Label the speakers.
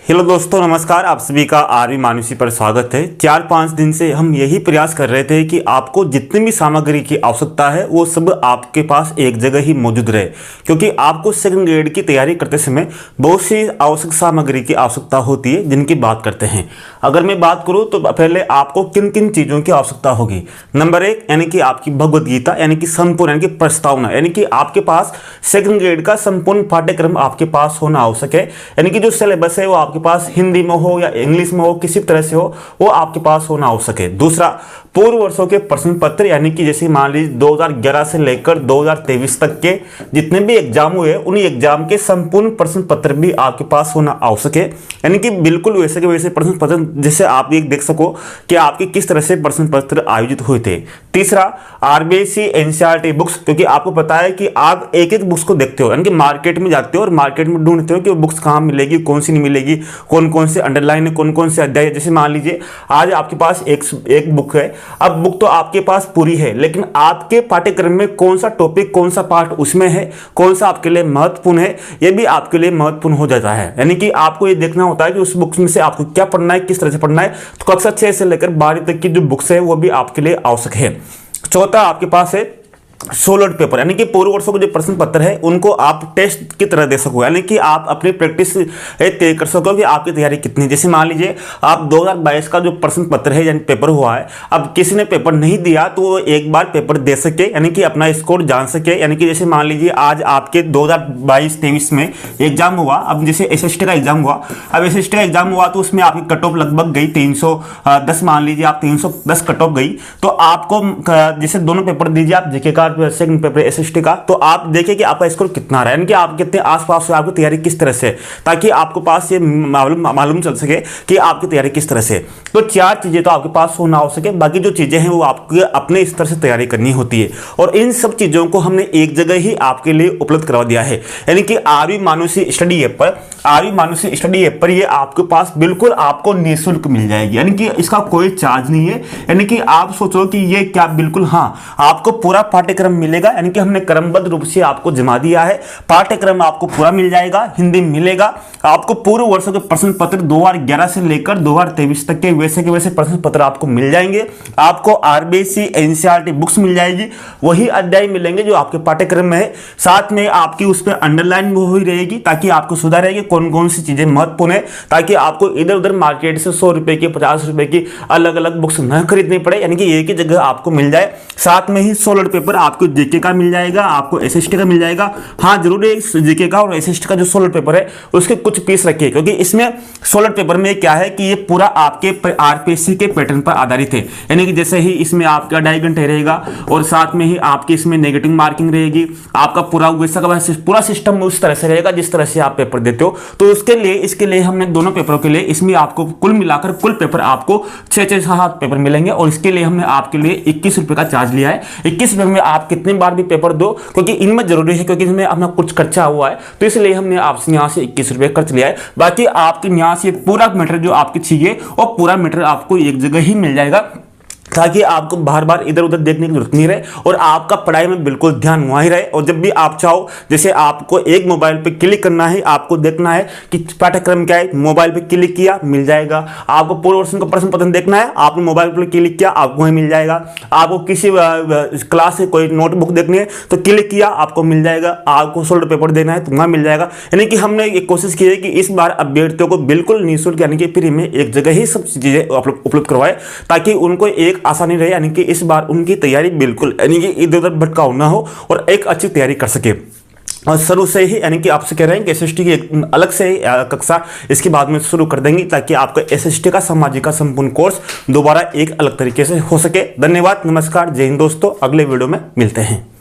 Speaker 1: Hello दोस्तों, नमस्कार। आप सभी का आरवी मानुषी पर स्वागत है। 4-5 दिन से हम यही प्रयास कर रहे थे कि आपको जितनी भी सामग्री की आवश्यकता है वो सब आपके पास एक जगह ही मौजूद रहे, क्योंकि आपको सेकंड ग्रेड की तैयारी करते समय बहुत सी आवश्यक सामग्री की आवश्यकता होती है जिनकी बात करते हैं। अगर मैं बात करूँ तो पहले आपको किन किन चीज़ों की आवश्यकता होगी। नंबर 1 यानी कि आपकी भगवद गीता, यानी कि संपूर्ण, यानी कि प्रस्तावना, यानी कि आपके पास सेकंड ग्रेड का संपूर्ण पाठ्यक्रम आपके पास होना आवश्यक है। यानी कि जो सिलेबस है वो आपके पास हिंदी में हो या इंग्लिश में हो, किसी तरह से हो, वो आपके पास होना आवश्यक है। दूसरा, पूर्व वर्षों के प्रश्न पत्र, यानी कि जैसे मान लीजिए 2011 से लेकर 2023 तक के जितने भी एग्जाम हुए उन एग्जाम के संपूर्ण प्रश्न पत्र भी आपके पास होना आवश्यक है। यानी कि बिल्कुल वैसे के वैसे प्रश्न पत्र जिससे आप ये देख सको कि आपके किस तरह से प्रश्न पत्र आयोजित हुए थे। तीसरा, आरबीआईसी एनसीईआरटी बुक्स, क्योंकि आपको पता है कि आप एक एक बुक्स को देखते हो, यानी कि मार्केट में जाते हो और मार्केट में ढूंढते हो कि वो बुक्स कहाँ मिलेगी, कौन सी नहीं मिलेगी, कौन कौन से अंडरलाइन है, कौन कौन से अध्याय। जैसे मान लीजिए आज आपके पास एक बुक है। अब बुक तो आपके पास पूरी है, लेकिन आपके पाठ्यक्रम में कौन सा टॉपिक, कौन सा पार्ट उसमें है, कौन सा आपके लिए महत्वपूर्ण है, यह भी आपके लिए महत्वपूर्ण हो जाता है। यानी कि आपको ये देखना होता है कि उस बुक्स में से आपको क्या पढ़ना है, किस तरह से पढ़ना है। तो कक्षा 6 से लेकर 12 तक की जो बुक्स है वो भी आपके लिए आवश्यक है। चौथा, आपके पास है सोलर पेपर, यानी कि पूर्व वर्षों के जो प्रश्न पत्र है उनको आप टेस्ट की तरह दे सको, यानी कि आप अपनी प्रैक्टिस तय कर सको कि आपकी तैयारी कितनी। जैसे मान लीजिए आप 2022 का जो प्रश्न पत्र है यानी पेपर हुआ है, अब किसी ने पेपर नहीं दिया तो वो एक बार पेपर दे सके, यानी कि अपना स्कोर जान सके। यानी कि जैसे मान लीजिए आज आपके 2022-23 में एग्जाम हुआ, अब जैसे एसएसटी का एग्जाम हुआ, अब एसएसटी का एग्जाम हुआ तो उसमें आपकी कट ऑफ लगभग गई 310, मान लीजिए आप 310 कट ऑफ गई, तो आपको जैसे दोनों पेपर दीजिए आप जीके का सेकंड पेपर एसएसटी का, तो आप देखिए कि आपका स्कोर कितना रहा है, यानी कि आप कितने आसपास से, आपकी तैयारी किस तरह से, ताकि आपको पास ये मालूम चल सके कि आपकी तैयारी किस तरह से। तो 4 चीजें तो आपके पास होना आवश्यक है, बाकी जो चीजें हैं वो आपके अपने स्तर से तैयारी करनी होती है। और इन सब चीजों को हमने एक जगह ही आपके लिए उपलब्ध करवा दिया है, यानी कि आरवी मानुषी स्टडी ऐप पर, आरवी मानुषी स्टडी ऐप पर ये आपके पास बिल्कुल आपको निःशुल्क मिल जाएगी, यानी कि इसका कोई चार्ज नहीं है। यानी कि आप सोचो कि ये क्या, बिल्कुल हाँ, आपको पूरा पाठ्यक्रम मिलेगा, यानी कि हमने क्रमबद्ध रूप से आपको जमा दिया है। पाठ्यक्रम आपको पूरा मिल जाएगा, हिंदी मिलेगा आपको, पूर्व वर्षों के प्रश्न पत्र 2011 से लेकर 2023 तक के वैसे प्रश्न पत्र आपको मिल जाएंगे। आपको आरबीआईसी एनसीईआरटी बुक्स मिल जाएगी, वही अध्याय मिलेंगे जो आपके पाठ्यक्रम में है। साथ में आपकी उस पर अंडरलाइन हुई रहेगी ताकि आपको सुधारेगी कौन कौन सी चीजें महत्वपूर्ण है, ताकि आपको इधर उधर मार्केट से 100 रुपए की, 50 रुपए की अलग अलग बुक्स न खरीदनी पड़े, यानी कि एक ही जगह आपको मिल जाए। साथ में ही सोलर पेपर आपको जीके का मिल जाएगा, आपको एसएसटी का मिल जाएगा। हाँ, जरूर है जीके का और एसएसटी का जो सोलर पेपर है उसके कुछ पीस रखिए, क्योंकि इसमें सोलर पेपर में क्या है कि ये पूरा आपके आरपीएससी के पैटर्न पर आधारित है। यानी कि जैसे ही इसमें आपका डायगन रहेगा और साथ में ही आपकी इसमें नेगेटिव मार्किंग रहेगी, आपका पूरा पूरा सिस्टम उस तरह से रहेगा जिस तरह से आप पेपर देते हो। तो इसके लिए हमने दोनों पेपरों के लिए इसमें आपको कुल मिलाकर कुल पेपर आपको 6-7 पेपर मिलेंगे, और इसके लिए हमने आपके लिए 21 रुपए का चार्ज लिया है। 21 रुपए में आप कितनी बार भी पेपर दो, क्योंकि इनमें जरूरी है, क्योंकि इसमें अपना कुछ खर्चा हुआ है, तो इसलिए हमने आपसे यहाँ से 21 रुपए खर्च लिया है। बाकी आपके यहाँ से पूरा मटेरियल जो आपकी चाहिए और पूरा मटेरियल आपको एक जगह ही मिल जाएगा, ताकि आपको बार बार इधर उधर देखने की जरूरत नहीं रहे और आपका पढ़ाई में बिल्कुल ध्यान वहीं रहे। और जब भी आप चाहो, जैसे आपको एक मोबाइल पे क्लिक करना है, आपको देखना है कि पाठ्यक्रम क्या है, मोबाइल पे क्लिक किया मिल जाएगा। आपको पूर्व वर्ष का प्रश्न पत्र देखना है, आपने मोबाइल पर क्लिक किया आपको वहीं मिल जाएगा। आपको किसी क्लास से कोई नोटबुक देखनी है तो क्लिक किया आपको मिल जाएगा। आपको सोल्ड पेपर देना है तो वहाँ मिल जाएगा। यानी कि हमने एक कोशिश की है कि इस बार अभ्यर्थियों को बिल्कुल निःशुल्क, यानी कि फ्री में एक जगह ही सब चीजें उपलब्ध करवाए, ताकि उनको एक आसानी रहे, यानी कि इस बार उनकी तैयारी बिल्कुल, यानी कि इधर उधर भटकाव ना हो और एक अच्छी तैयारी कर सके। और शुरू से ही, यानी कि आपसे कह रहे हैं कि एसएसटी की एक अलग से कक्षा इसके बाद में शुरू कर देंगे, ताकि आपका एसएसटी का सामाजिक का संपूर्ण कोर्स दोबारा एक अलग तरीके से हो सके। धन्यवाद, नमस्कार, जय हिंद दोस्तों, अगले वीडियो में मिलते हैं।